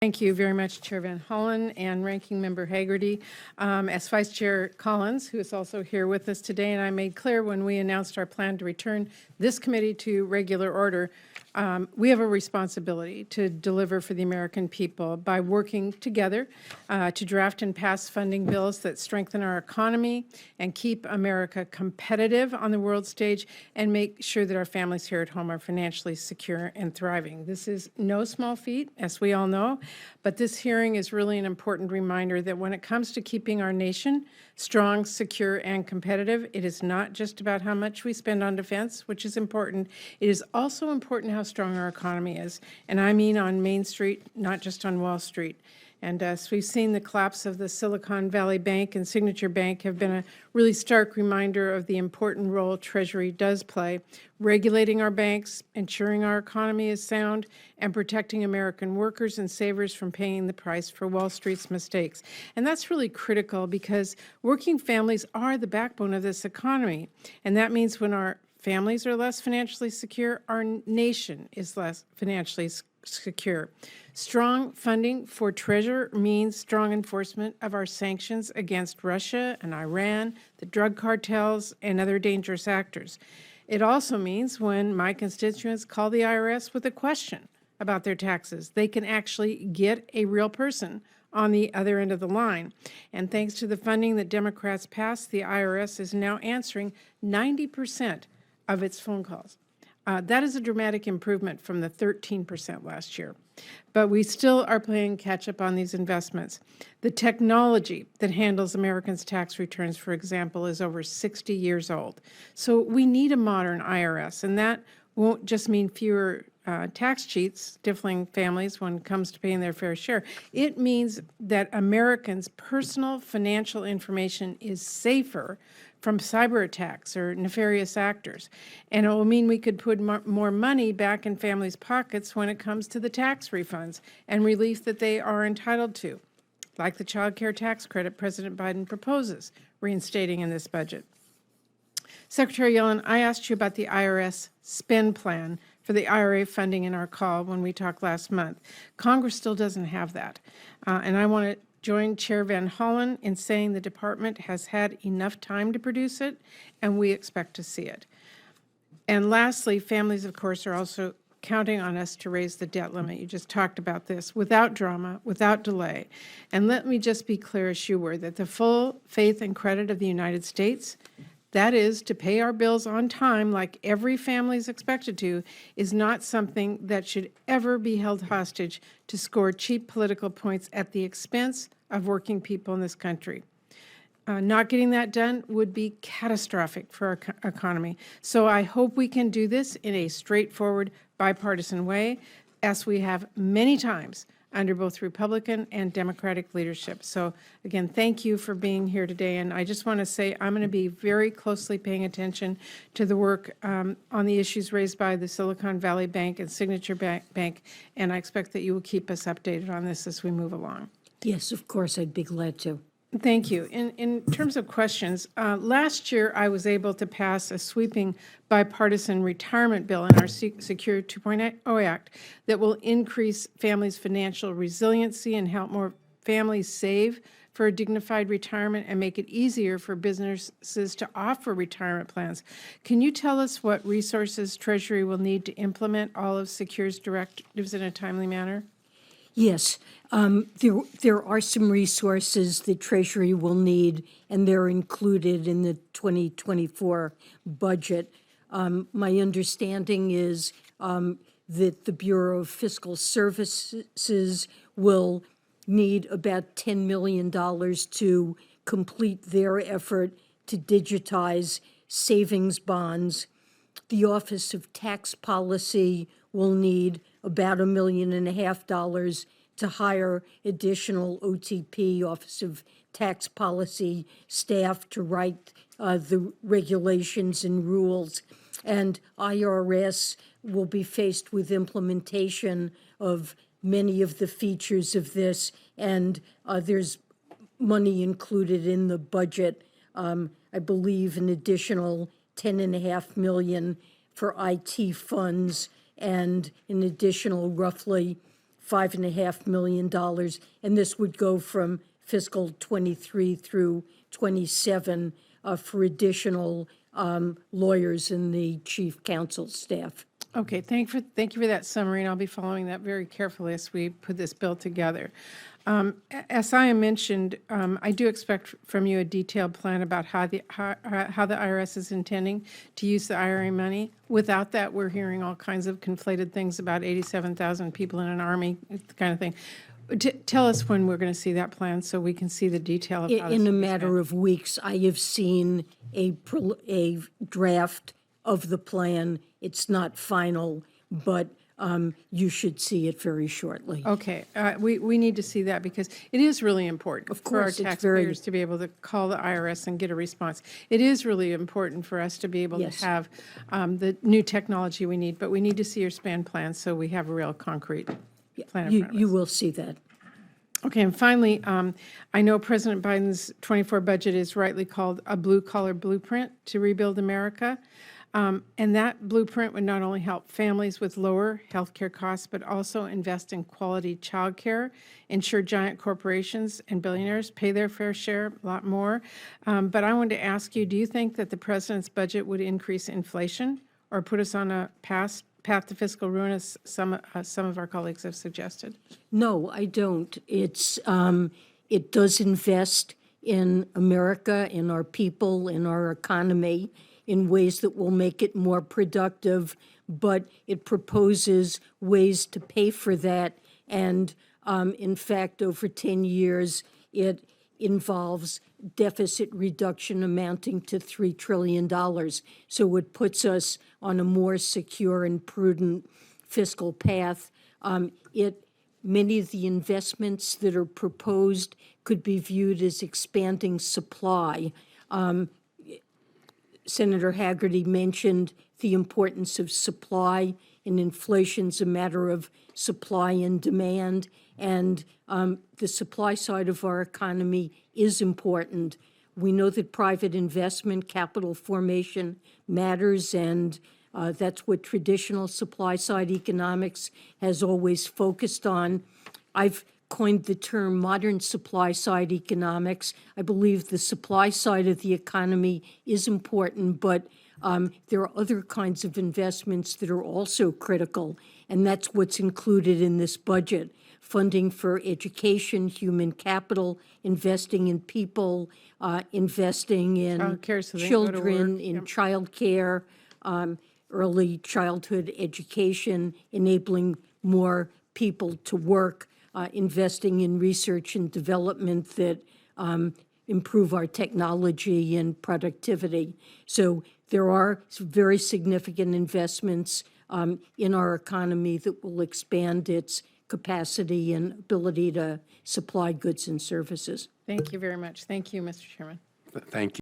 Thank you very much, Chair Van Hollen and Ranking Member Hagerty. As Vice Chair Collins, who is also here with us today, and I made clear when we announced our plan to return this committee to regular order, we have a responsibility to deliver for the American people by working together to draft and pass funding bills that strengthen our economy and keep America competitive on the world stage and make sure that our families here at home are financially secure and thriving. This is no small feat, as we all know, but this hearing is really an important reminder that when it comes to keeping our nation strong, secure, and competitive, it is not just about how much we spend on defense, which is important. It is also important how strong our economy is. And I mean on Main Street, not just on Wall Street. And as we've seen, the collapse of the Silicon Valley Bank and Signature Bank have been a really stark reminder of the important role Treasury does play, regulating our banks, ensuring our economy is sound, and protecting American workers and savers from paying the price for Wall Street's mistakes. And that's really critical because working families are the backbone of this economy. And that means when our families are less financially secure, our nation is less financially secure. Strong funding for Treasury means strong enforcement of our sanctions against Russia and Iran, the drug cartels, and other dangerous actors. It also means when my constituents call the IRS with a question about their taxes, they can actually get a real person on the other end of the line. And thanks to the funding that Democrats passed, the IRS is now answering 90% of its phone calls. That is a dramatic improvement from the 13% last year. But we still are playing catch up on these investments. The technology that handles Americans' tax returns, for example, is over 60 years old. So we need a modern IRS, and that won't just mean fewer tax cheats stifling families when it comes to paying their fair share. It means that Americans' personal financial information is safer from cyber attacks or nefarious actors. And it will mean we could put more money back in families' pockets when it comes to the tax refunds and relief that they are entitled to, like the child care tax credit President Biden proposes reinstating in this budget. Secretary Yellen, I asked you about the IRS spend plan for the IRA funding in our call when we talked last month. Congress still doesn't have that. And I want to join Chair Van Hollen in saying the department has had enough time to produce it, and we expect to see it. And lastly, families, of course, are also counting on us to raise the debt limit. You just talked about this, without drama, without delay. And let me just be clear as you were, that the full faith and credit of the United States, that is, to pay our bills on time like every family is expected to, is not something that should ever be held hostage to score cheap political points at the expense of working people in this country. Not getting that done would be catastrophic for our economy. So I hope we can do this in a straightforward, bipartisan way, as we have many times under both Republican and Democratic leadership. So again, thank you for being here today. And I just want to say I'm going to be very closely paying attention to the work on the issues raised by the Silicon Valley Bank and Signature Bank, and I expect that you will keep us updated on this as we move along. Yes, of course, I'd be glad to. Thank you. In terms of questions, last year I was able to pass a sweeping bipartisan retirement bill in our Secure 2.0 Act that will increase families' financial resiliency and help more families save for a dignified retirement and make it easier for businesses to offer retirement plans. Can you tell us what resources Treasury will need to implement all of Secure's directives in a timely manner? Yes, there are some resources that Treasury will need, and they're included in the 2024 budget. My understanding is that the Bureau of Fiscal Services will need about $10 million to complete their effort to digitize savings bonds. The Office of Tax Policy will need about $1.5 million to hire additional OTP, Office of Tax Policy staff to write the regulations and rules. And IRS will be faced with implementation of many of the features of this, and there's money included in the budget, I believe an additional $10.5 million for IT funds and an additional roughly $5.5 million. And this would go from fiscal '23 through '27 for additional lawyers in the chief counsel staff. Okay, thank you for that summary, and I'll be following that very carefully as we put this bill together. As I mentioned, I do expect from you a detailed plan about how the IRS is intending to use the IRA money. Without that, we're hearing all kinds of conflated things about 87,000 people in an army, kind of thing. Tell us when we're going to see that plan so we can see the detail of how this In a will be matter spent. of weeks, I have seen a draft of the plan. It's not final, but you should see it very shortly. Okay, we need to see that because it is really important for our course, it's very- taxpayers to be able to call the IRS and get a response. It is really important for us to be able Yes. to have the new technology we need, but we need to see your span plan so we have a real concrete plan in front of You us. will see that. Okay, and finally, I know President Biden's '24 budget is rightly called a blue-collar blueprint to rebuild America. And that blueprint would not only help families with lower healthcare costs, but also invest in quality childcare, ensure giant corporations and billionaires pay their fair share, a lot more. But I wanted to ask you, do you think that the president's budget would increase inflation or put us on a path to fiscal ruin, as some of our colleagues have suggested? No, I don't. It does invest in America, in our people, in our economy, in ways that will make it more productive, but it proposes ways to pay for that. And in fact, over 10 years, it involves deficit reduction amounting to $3 trillion. So it puts us on a more secure and prudent fiscal path. Many of the investments that are proposed could be viewed as expanding supply. Senator Hagerty mentioned the importance of supply, and inflation's a matter of supply and demand, and the supply side of our economy is important. We know that private investment, capital formation matters, and that's what traditional supply-side economics has always focused on. I've coined the term modern supply-side economics. I believe the supply side of the economy is important, but there are other kinds of investments that are also critical, and that's what's included in this budget. Funding for education, human capital, investing in people, investing in Childcare so they can go to children, work. in Yep. childcare, early childhood education, enabling more people to work, investing in research and development that improve our technology and productivity. So there are very significant investments in our economy that will expand its capacity and ability to supply goods and services. Thank you very much. Thank you, Mr. Chairman. Thank you.